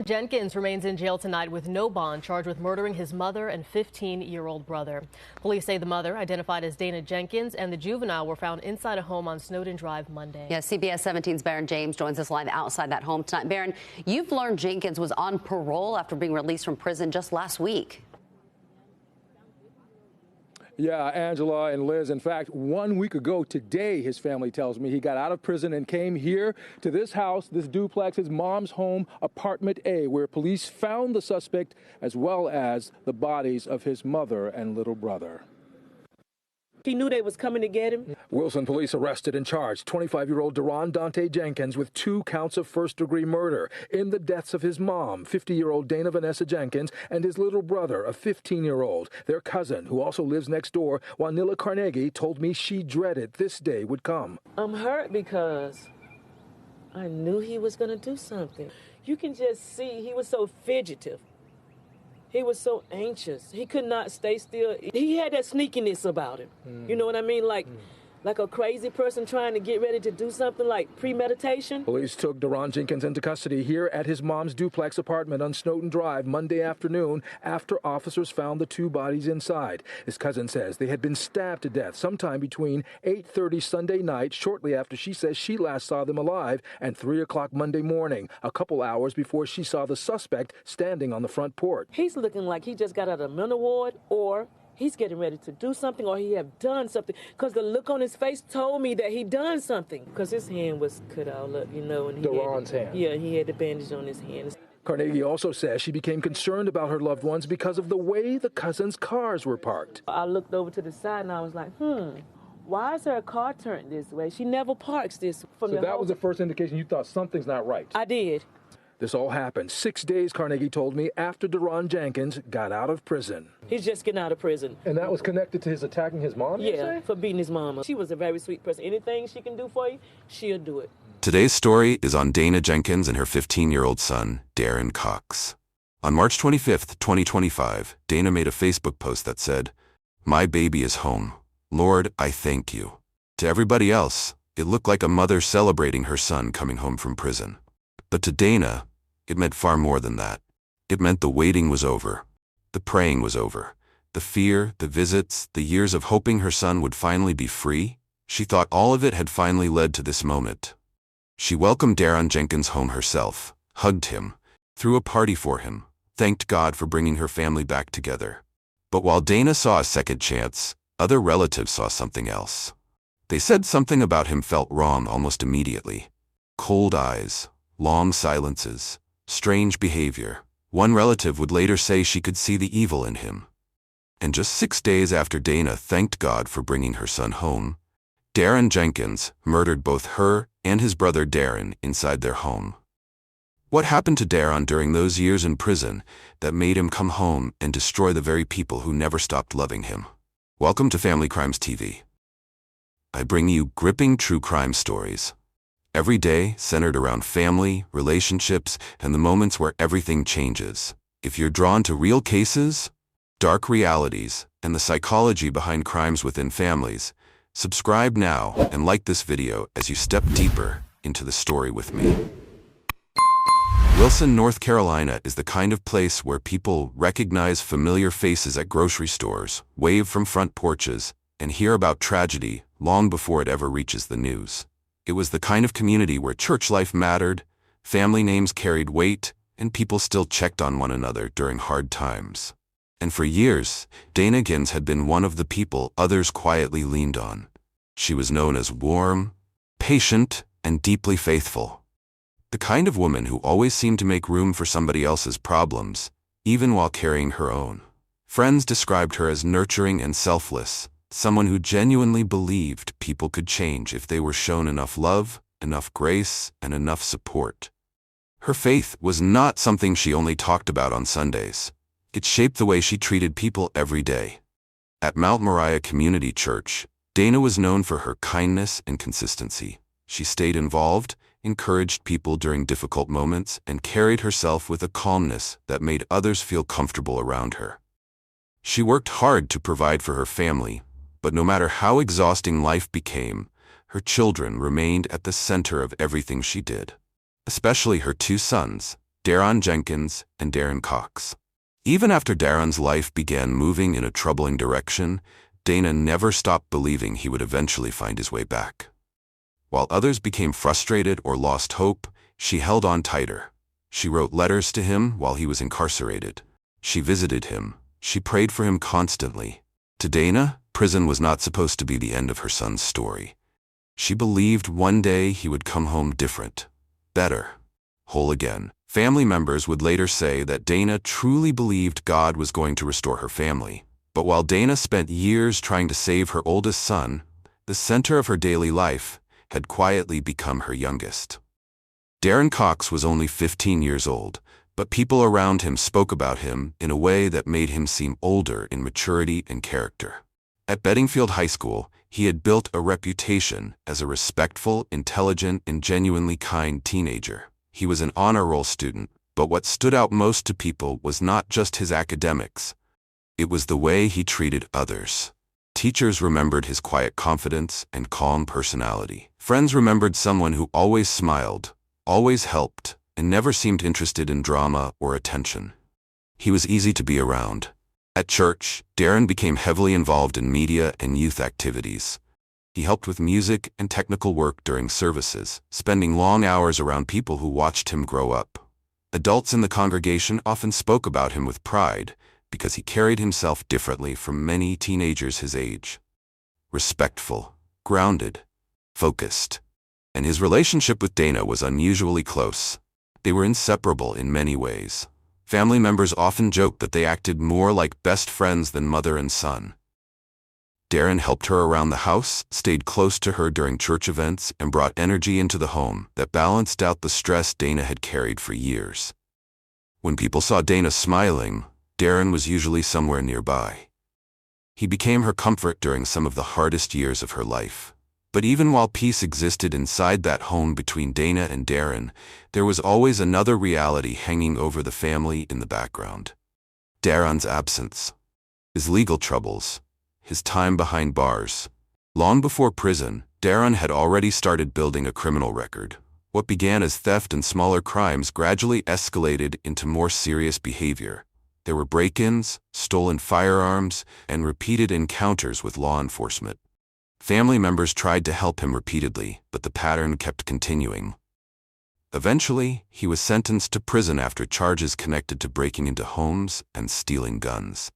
Jenkins remains in jail tonight with no bond, charged with murdering his mother and 15-year-old brother. Police say the mother, identified as Dana Jenkins, and the juvenile were found inside a home on Snowden Drive Monday. Yeah, CBS 17's Baron James joins us live outside that home tonight. Baron, you've learned Jenkins was on parole after being released from prison just last week. Yeah, Angela and Liz. In fact, 1 week ago today, his family tells me, he got out of prison and came here to this house, this duplex, his mom's home, apartment A, where police found the suspect as well as the bodies of his mother and little brother. He knew they was coming to get him. Wilson police arrested and charged 25-year-old Deron Dante Jenkins with 2 counts of first-degree murder in the deaths of his mom, 50-year-old Dana Vanessa Jenkins, and his little brother, a 15-year-old. Their cousin, who also lives next door, Wanilla Carnegie, told me she dreaded this day would come. I'm hurt because I knew he was going to do something. You can just see he was so fidgetive. He was so anxious. He could not stay still. He had that sneakiness about him. You know what I mean? Like a crazy person trying to get ready to do something, like premeditation. Police took Deron Jenkins into custody here at his mom's duplex apartment on Snowden Drive Monday afternoon after officers found the 2 bodies inside. His cousin says they had been stabbed to death sometime between 8:30 Sunday night, shortly after she says she last saw them alive, and 3 o'clock Monday morning, a couple hours before she saw the suspect standing on the front porch. He's looking like he just got out of a mental ward, or he's getting ready to do something, or he have done something, because the look on his face told me that he done something, because his hand was cut all up, you know. And Deron's hand. Yeah, he had the bandage on his hand. Carnegie also says she became concerned about her loved ones because of the way the cousins' cars were parked. I looked over to the side and I was like, why is her car turned this way? She never parks this. So that was the first indication you thought something's not right. I did. This all happened 6 days, Carnegie told me, after Deron Jenkins got out of prison. He's just getting out of prison. And that was connected to his attacking his mom, you Yeah, say? for beating his mama. She was a very sweet person. Anything she can do for you, she'll do it. Today's story is on Dana Jenkins and her 15-year-old son, Darren Cox. On March 25, 2025, Dana made a Facebook post that said, "My baby is home. Lord, I thank you." To everybody else, it looked like a mother celebrating her son coming home from prison. But to Dana, it meant far more than that. It meant the waiting was over. The praying was over. The fear, the visits, the years of hoping her son would finally be free, she thought all of it had finally led to this moment. She welcomed Deron Jenkins home herself, hugged him, threw a party for him, thanked God for bringing her family back together. But while Dana saw a second chance, other relatives saw something else. They said something about him felt wrong almost immediately. Cold eyes, long silences, strange behavior. One relative would later say she could see the evil in him. And just 6 days after Dana thanked God for bringing her son home, Deron Jenkins murdered both her and his brother Darren inside their home. What happened to Deron during those years in prison that made him come home and destroy the very people who never stopped loving him? Welcome to Family Crimes TV. I bring you gripping true crime stories. Every day centered around family, relationships, and the moments where everything changes. If you're drawn to real cases, dark realities, and the psychology behind crimes within families, subscribe now and like this video as you step deeper into the story with me. Wilson, North Carolina is the kind of place where people recognize familiar faces at grocery stores, wave from front porches, and hear about tragedy long before it ever reaches the news. It was the kind of community where church life mattered, family names carried weight, and people still checked on one another during hard times. And for years, Dana Jenkins had been one of the people others quietly leaned on. She was known as warm, patient, and deeply faithful. The kind of woman who always seemed to make room for somebody else's problems, even while carrying her own. Friends described her as nurturing and selfless, someone who genuinely believed people could change if they were shown enough love, enough grace, and enough support. Her faith was not something she only talked about on Sundays. It shaped the way she treated people every day. At Mount Moriah Community Church, Dana was known for her kindness and consistency. She stayed involved, encouraged people during difficult moments, and carried herself with a calmness that made others feel comfortable around her. She worked hard to provide for her family, but no matter how exhausting life became, her children remained at the center of everything she did. Especially her 2 sons, Daron Jenkins and Darren Cox. Even after Daron's life began moving in a troubling direction, Dana never stopped believing he would eventually find his way back. While others became frustrated or lost hope, she held on tighter. She wrote letters to him while he was incarcerated. She visited him. She prayed for him constantly. To Dana, prison was not supposed to be the end of her son's story. She believed one day he would come home different, better, whole again. Family members would later say that Dana truly believed God was going to restore her family. But while Dana spent years trying to save her oldest son, the center of her daily life had quietly become her youngest. Darren Cox was only 15 years old, but people around him spoke about him in a way that made him seem older in maturity and character. At Bedingfield High School, he had built a reputation as a respectful, intelligent, and genuinely kind teenager. He was an honor roll student, but what stood out most to people was not just his academics. It was the way he treated others. Teachers remembered his quiet confidence and calm personality. Friends remembered someone who always smiled, always helped, and never seemed interested in drama or attention. He was easy to be around. At church, Darren became heavily involved in media and youth activities. He helped with music and technical work during services, spending long hours around people who watched him grow up. Adults in the congregation often spoke about him with pride because he carried himself differently from many teenagers his age. Respectful, grounded, focused. And his relationship with Dana was unusually close. They were inseparable in many ways. Family members often joked that they acted more like best friends than mother and son. Darren helped her around the house, stayed close to her during church events, and brought energy into the home that balanced out the stress Dana had carried for years. When people saw Dana smiling, Darren was usually somewhere nearby. He became her comfort during some of the hardest years of her life. But even while peace existed inside that home between Dana and Darren, there was always another reality hanging over the family in the background. Darren's absence, his legal troubles, his time behind bars. Long before prison, Darren had already started building a criminal record. What began as theft and smaller crimes gradually escalated into more serious behavior. There were break-ins, stolen firearms, and repeated encounters with law enforcement. Family members tried to help him repeatedly, but the pattern kept continuing. Eventually, he was sentenced to prison after charges connected to breaking into homes and stealing guns.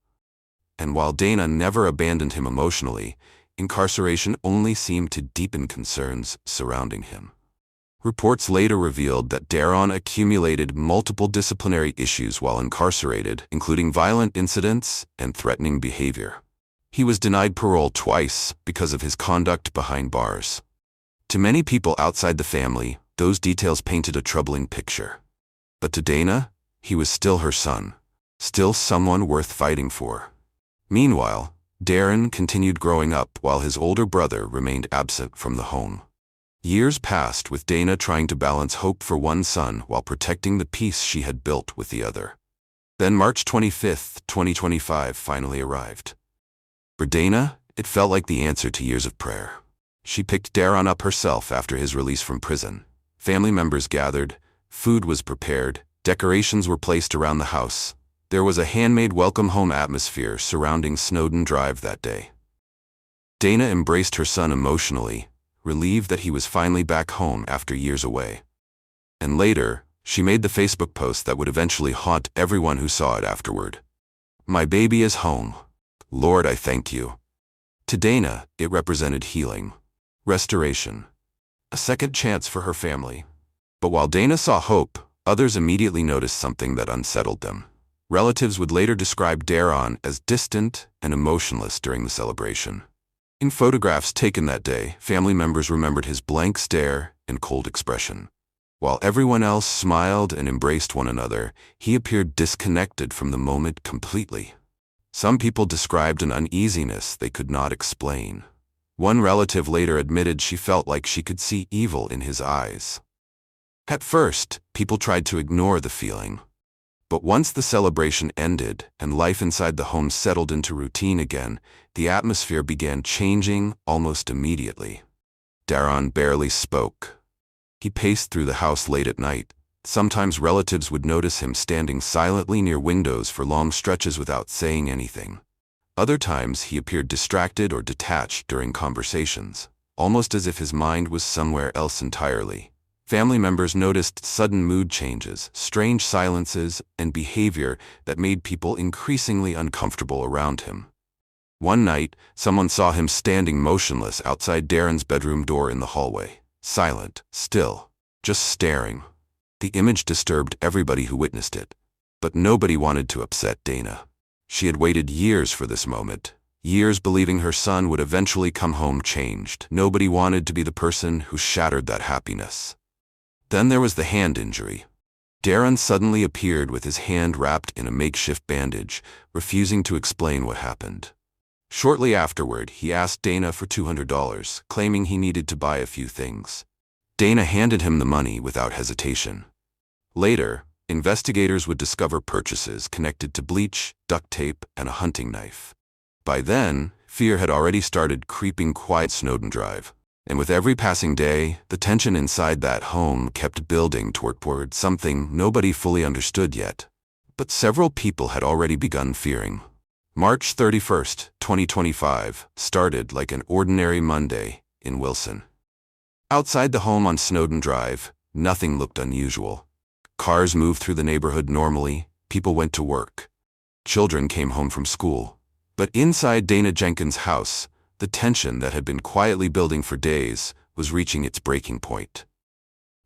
And while Dana never abandoned him emotionally, incarceration only seemed to deepen concerns surrounding him. Reports later revealed that Darren accumulated multiple disciplinary issues while incarcerated, including violent incidents and threatening behavior. He was denied parole twice because of his conduct behind bars. To many people outside the family, those details painted a troubling picture. But to Dana, he was still her son, still someone worth fighting for. Meanwhile, Darren continued growing up while his older brother remained absent from the home. Years passed with Dana trying to balance hope for one son while protecting the peace she had built with the other. Then March 25, 2025 finally arrived. For Dana, it felt like the answer to years of prayer. She picked Darren up herself after his release from prison. Family members gathered, food was prepared, decorations were placed around the house. There was a handmade welcome home atmosphere surrounding Snowden Drive that day. Dana embraced her son emotionally, relieved that he was finally back home after years away. And later, she made the Facebook post that would eventually haunt everyone who saw it afterward. "My baby is home. Lord, I thank you." To Dana, it represented healing, restoration, a second chance for her family. But while Dana saw hope, others immediately noticed something that unsettled them. Relatives would later describe Darren as distant and emotionless during the celebration. In photographs taken that day, family members remembered his blank stare and cold expression. While everyone else smiled and embraced one another, he appeared disconnected from the moment completely. Some people described an uneasiness they could not explain. One relative later admitted she felt like she could see evil in his eyes. At first, people tried to ignore the feeling. But once the celebration ended and life inside the home settled into routine again, the atmosphere began changing almost immediately. Darren barely spoke. He paced through the house late at night, Sometimes relatives would notice him standing silently near windows for long stretches without saying anything. Other times he appeared distracted or detached during conversations, almost as if his mind was somewhere else entirely. Family members noticed sudden mood changes, strange silences, and behavior that made people increasingly uncomfortable around him. One night, someone saw him standing motionless outside Darren's bedroom door in the hallway, silent, still, just staring. The image disturbed everybody who witnessed it, but nobody wanted to upset Dana. She had waited years for this moment, years believing her son would eventually come home changed. Nobody wanted to be the person who shattered that happiness. Then there was the hand injury. Darren suddenly appeared with his hand wrapped in a makeshift bandage, refusing to explain what happened. Shortly afterward, he asked Dana for $200, claiming he needed to buy a few things. Dana handed him the money without hesitation. Later, investigators would discover purchases connected to bleach, duct tape, and a hunting knife. By then, fear had already started creeping quiet Snowden Drive. And with every passing day, the tension inside that home kept building toward something nobody fully understood yet. But several people had already begun fearing. March 31st, 2025, started like an ordinary Monday in Wilson. Outside the home on Snowden Drive, nothing looked unusual. Cars moved through the neighborhood normally, people went to work. Children came home from school. But inside Dana Jenkins' house, the tension that had been quietly building for days was reaching its breaking point.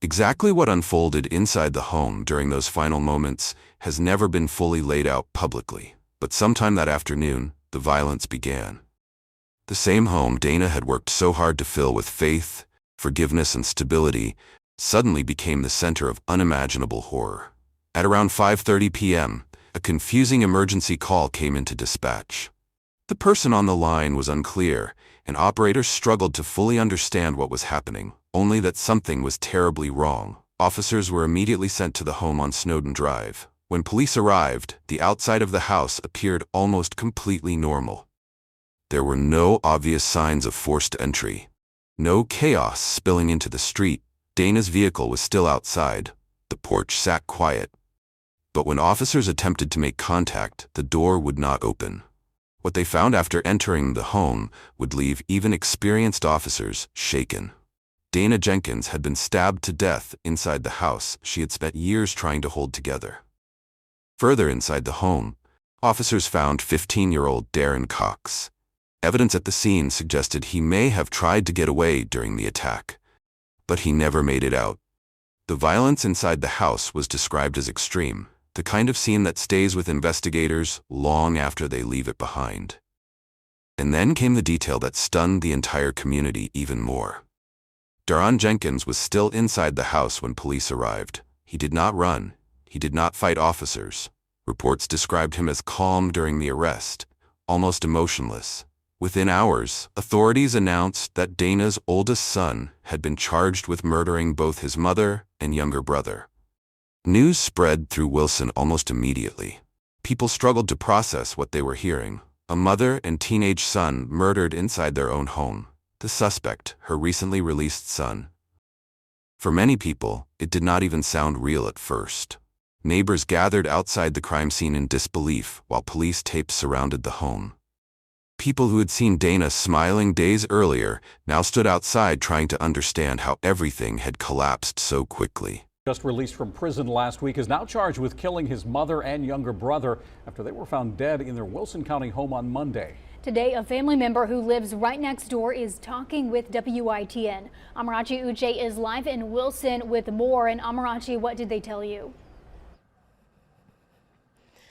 Exactly what unfolded inside the home during those final moments has never been fully laid out publicly, but sometime that afternoon, the violence began. The same home Dana had worked so hard to fill with faith, forgiveness, and stability suddenly became the center of unimaginable horror. At around 5:30 p.m., a confusing emergency call came into dispatch. The person on the line was unclear, and operators struggled to fully understand what was happening, only that something was terribly wrong. Officers were immediately sent to the home on Snowden Drive. When police arrived, the outside of the house appeared almost completely normal. There were no obvious signs of forced entry. No chaos spilling into the street. Dana's vehicle was still outside. The porch sat quiet. But when officers attempted to make contact, the door would not open. What they found after entering the home would leave even experienced officers shaken. Dana Jenkins had been stabbed to death inside the house she had spent years trying to hold together. Further inside the home, officers found 15-year-old Darren Cox. Evidence at the scene suggested he may have tried to get away during the attack, but he never made it out. The violence inside the house was described as extreme, the kind of scene that stays with investigators long after they leave it behind. And then came the detail that stunned the entire community even more. Darren Jenkins was still inside the house when police arrived. He did not run. He did not fight officers. Reports described him as calm during the arrest, almost emotionless. Within hours, authorities announced that Dana's oldest son had been charged with murdering both his mother and younger brother. News spread through Wilson almost immediately. People struggled to process what they were hearing. A mother and teenage son murdered inside their own home. The suspect, her recently released son. For many people, it did not even sound real at first. Neighbors gathered outside the crime scene in disbelief while police tapes surrounded the home. People who had seen Dana smiling days earlier now stood outside trying to understand how everything had collapsed so quickly. Just released from prison last week, is now charged with killing his mother and younger brother after they were found dead in their Wilson County home on Monday. Today, a family member who lives right next door is talking with WITN. Amarachi Uche is live in Wilson with more. And Amarachi, what did they tell you?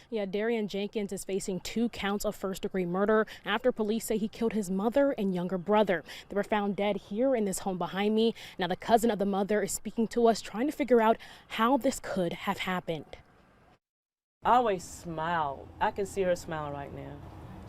Yeah, Darren Jenkins is facing 2 counts of first-degree murder after police say he killed his mother and younger brother. They were found dead here in this home behind me. Now the cousin of the mother is speaking to us, trying to figure out how this could have happened. I always smile. I can see her smile right now.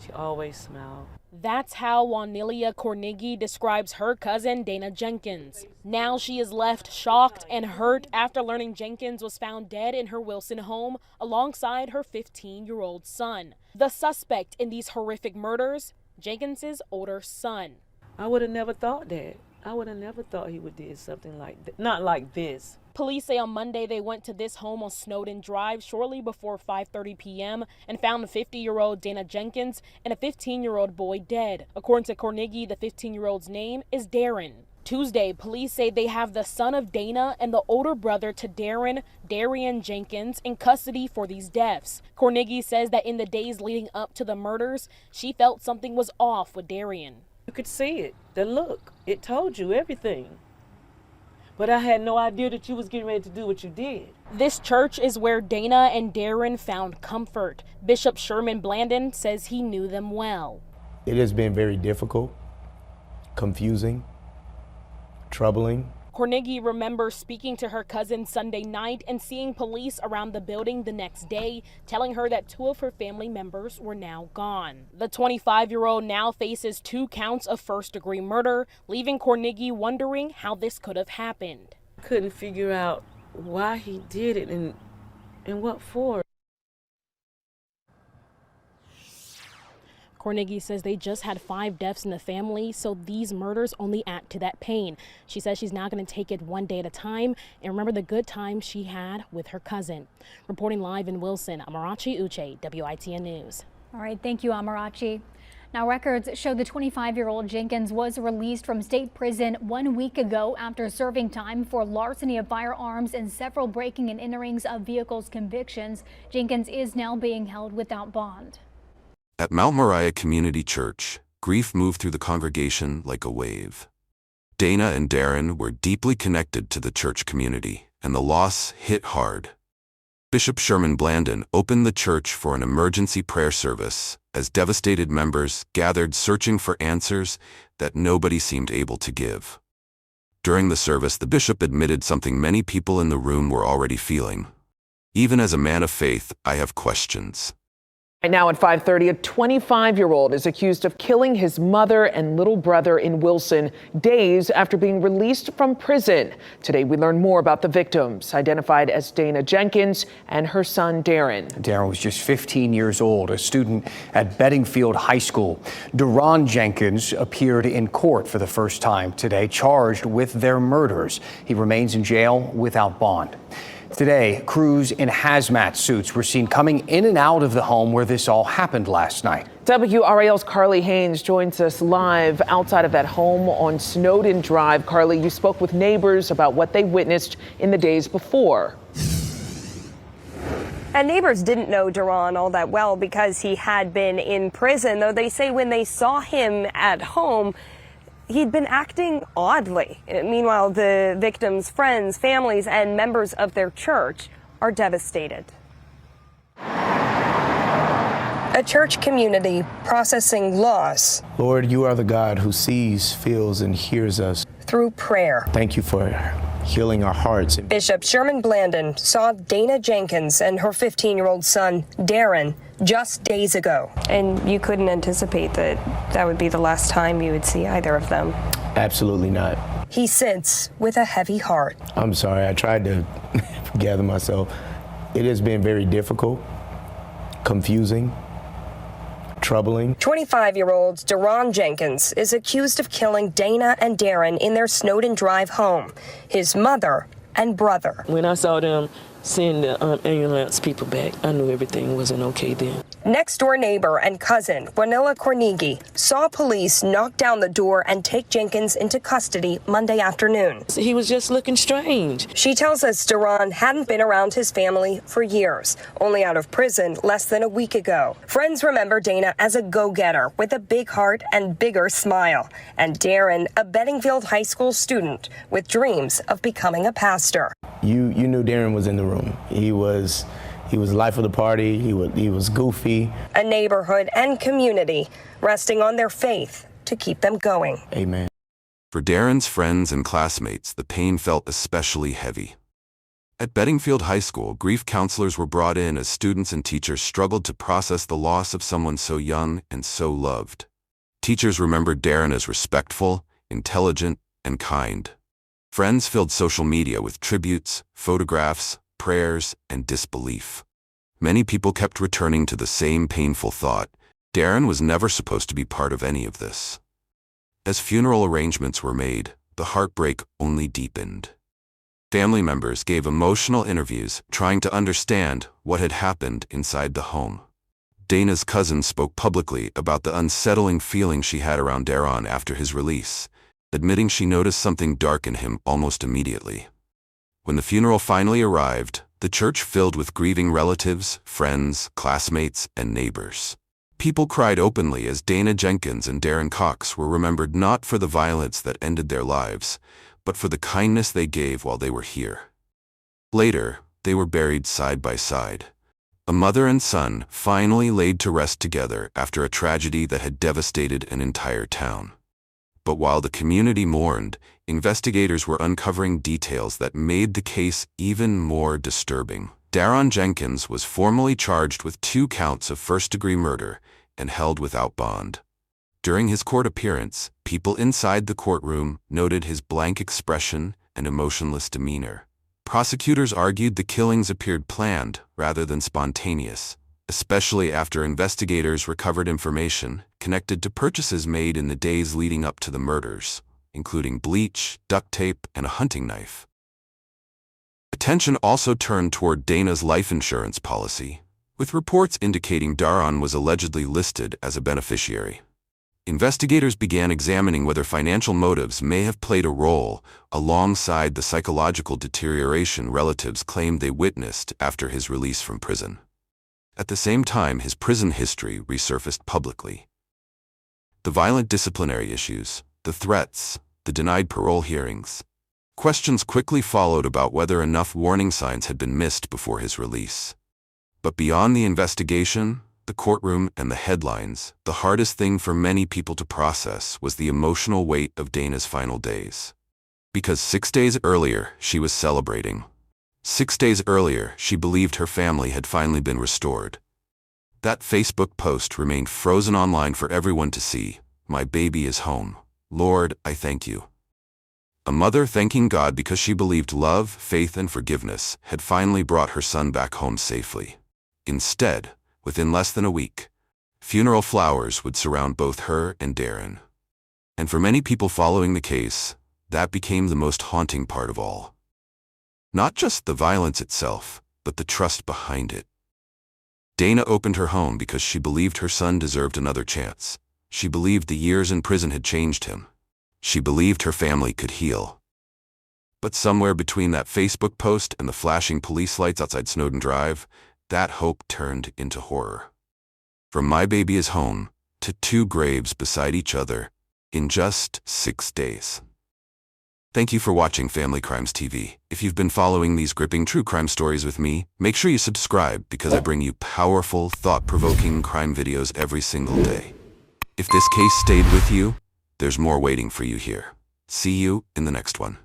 She always smiles. That's how Wanilia Cornigi describes her cousin, Dana Jenkins. Now she is left shocked and hurt after learning Jenkins was found dead in her Wilson home alongside her 15-year-old son. The suspect in these horrific murders, Jenkins' older son. I would have never thought that. I would have never thought he would do something like that. Not like this. Police say on Monday they went to this home on Snowden Drive shortly before 5:30 p.m. and found 50-year-old Dana Jenkins and a 15-year-old boy dead. According to Carnegie, the 15-year-old's name is Darren. Tuesday, police say they have the son of Dana and the older brother to Darren, Darian Jenkins, in custody for these deaths. Carnegie says that in the days leading up to the murders, she felt something was off with Darian. You could see it, the look. It told you everything. But I had no idea that you was getting ready to do what you did. This church is where Dana and Darren found comfort. Bishop Sherman Blandon says he knew them well. It has been very difficult, confusing, troubling. Carnegie remembers speaking to her cousin Sunday night and seeing police around the building the next day, telling her that 2 of her family members were now gone. The 25-year-old now faces 2 counts of first-degree murder, leaving Carnegie wondering how this could have happened. Couldn't figure out why he did it and what for. Carnegie says they just had 5 deaths in the family, so these murders only add to that pain. She says she's not going to take it one day at a time and remember the good times she had with her cousin. Reporting live in Wilson, Amarachi Uche, WITN News. All right, thank you, Amarachi. Now, records show the 25-year-old Jenkins was released from state prison 1 week ago after serving time for larceny of firearms and several breaking and enterings of vehicles convictions. Jenkins is now being held without bond. At Mount Moriah Community Church, grief moved through the congregation like a wave. Dana and Darren were deeply connected to the church community, and the loss hit hard. Bishop Sherman Blandon opened the church for an emergency prayer service as devastated members gathered searching for answers that nobody seemed able to give. During the service, the bishop admitted something many people in the room were already feeling. Even as a man of faith, I have questions. Right now at 5:30, a 25-year-old is accused of killing his mother and little brother in Wilson days after being released from prison. Today, we learn more about the victims, identified as Dana Jenkins and her son, Darren. Darren was just 15 years old, a student at Bedingfield High School. Deron Jenkins appeared in court for the first time today, charged with their murders. He remains in jail without bond. Today, crews in hazmat suits were seen coming in and out of the home where this all happened last night. WRAL's Carly Haynes joins us live outside of that home on Snowden Drive. Carly, you spoke with neighbors about what they witnessed in the days before. And neighbors didn't know Deron all that well because he had been in prison, though they say when they saw him at home, he'd been acting oddly. Meanwhile, the victims' friends, families, and members of their church are devastated. A church community processing loss. Lord, you are the God who sees, feels, and hears us. Through prayer. Thank you for healing our hearts. Bishop Sherman Blandon saw Dana Jenkins and her 15-year-old son, Darren, just days ago. And you couldn't anticipate that would be the last time you would see either of them? Absolutely not. He sits with a heavy heart. I'm sorry, I tried to gather myself. It has been very difficult, confusing, troubling. 25-year-old Deron Jenkins is accused of killing Dana and Darren in their Snowden Drive home, his mother and brother. When I saw them send the ambulance people back, I knew everything wasn't okay then. Next door neighbor and cousin, Wanilla Carnegie, saw police knock down the door and take Jenkins into custody Monday afternoon. He was just looking strange. She tells us Deron hadn't been around his family for years, only out of prison less than a week ago. Friends remember Dana as a go-getter with a big heart and bigger smile, and Darren, a Bedingfield High School student with dreams of becoming a pastor. You knew Darren was in the room. He was life of the party. He was goofy. A neighborhood and community resting on their faith to keep them going. Amen. For Darren's friends and classmates, the pain felt especially heavy. At Bedingfield High School, grief counselors were brought in as students and teachers struggled to process the loss of someone so young and so loved. Teachers remembered Darren as respectful, intelligent, and kind. Friends filled social media with tributes, photographs, prayers, and disbelief. Many people kept returning to the same painful thought: Darren was never supposed to be part of any of this. As funeral arrangements were made, the heartbreak only deepened. Family members gave emotional interviews trying to understand what had happened inside the home. Dana's cousin spoke publicly about the unsettling feeling she had around Daron after his release, admitting she noticed something dark in him almost immediately. When the funeral finally arrived, the church filled with grieving relatives, friends, classmates, and neighbors. People cried openly as Dana Jenkins and Darren Cox were remembered not for the violence that ended their lives, but for the kindness they gave while they were here. Later, they were buried side by side. A mother and son finally laid to rest together after a tragedy that had devastated an entire town. But while the community mourned, investigators were uncovering details that made the case even more disturbing. Daron Jenkins was formally charged with 2 counts of first-degree murder and held without bond. During his court appearance, people inside the courtroom noted his blank expression and emotionless demeanor. Prosecutors argued the killings appeared planned rather than spontaneous, especially after investigators recovered information connected to purchases made in the days leading up to the murders, including bleach, duct tape, and a hunting knife. Attention also turned toward Dana's life insurance policy, with reports indicating Daron was allegedly listed as a beneficiary. Investigators began examining whether financial motives may have played a role alongside the psychological deterioration relatives claimed they witnessed after his release from prison. At the same time, his prison history resurfaced publicly. The violent disciplinary issues, the threats, the denied parole hearings. Questions quickly followed about whether enough warning signs had been missed before his release. But beyond the investigation, the courtroom, and the headlines, the hardest thing for many people to process was the emotional weight of Dana's final days. Because 6 days earlier, she was celebrating. 6 days earlier, she believed her family had finally been restored. That Facebook post remained frozen online for everyone to see. "My baby is home. Lord, I thank you." A mother thanking God because she believed love, faith, and forgiveness had finally brought her son back home safely. Instead, within less than a week, funeral flowers would surround both her and Darren. And for many people following the case, that became the most haunting part of all. Not just the violence itself, but the trust behind it. Dana opened her home because she believed her son deserved another chance. She believed the years in prison had changed him. She believed her family could heal. But somewhere between that Facebook post and the flashing police lights outside Snowden Drive, that hope turned into horror. From "My baby is home" to 2 graves beside each other in just 6 days. Thank you for watching Family Crimes TV. If you've been following these gripping true crime stories with me, make sure you subscribe because I bring you powerful, thought-provoking crime videos every single day. If this case stayed with you, there's more waiting for you here. See you in the next one.